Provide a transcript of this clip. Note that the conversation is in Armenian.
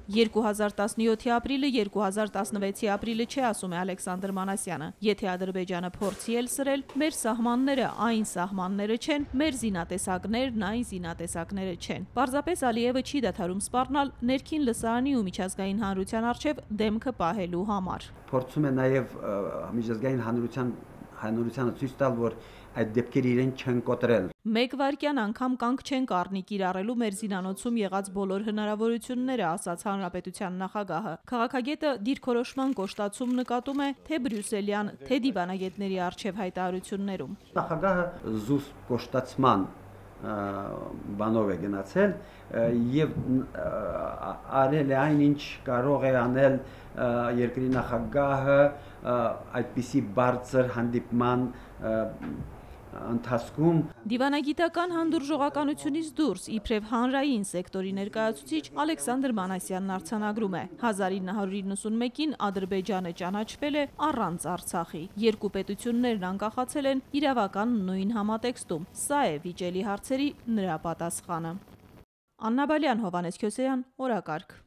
2017-ի ապրիլը 2016-ի ապրիլը չէ, ասում է Ալեքսանդր Մանասյանը։ Եթե Ադրբեջանը փորձի էլ սրել, մեր սահմանները այն սահմանները չեն, մեր զինատեսակներն այն զինատեսակները չեն։ Պարզապես Ալիևը չի դադարում սպառնալ ներքին լսարանի ու միջազգային հանրության առջև դեմքը պահելու համար։ Փորձում է նաև միջազգային հանրությանը ցույց տալ, որ այդ դեպքերը իրեն չեն կոտրել։ Մեկ վայրկյան անգամ կանգ չեն կառնի կիրառելու մեր զինանոցում եղած բոլոր հնարավորությունները, ասաց հանրապետության նախագահը։ Քաղաքագետը դիրքորոշման կոշտացում նկատում է թե բրյուսելյան, թե դիվանագետների առջև հայտարարություններում։ Նախագահը զուսպ կոշտացման բանով է գնացել եւ արել է այն, ինչ կարող է անել երկրի նախագահը այդպիսի բարձր հանդիպման ընթացքում։ Դիվանագիտական հանդուրժողականությունից դուրս իբրև հանրային սեկտորի ներկայացուցիչ Ալեքսանդր Մանասյանն արձանագրում է. 1991-ին Ադրբեջանը ճանաչվել է առանց Արցախի։ Երկու պետություններն անկախացել են իրավական նույն համատեքստում։ Սա է վիճելի հարցերի նրա պատասխանը։ Աննա Բալյան, Հովհաննես Քյոսեյան, օրակարգ։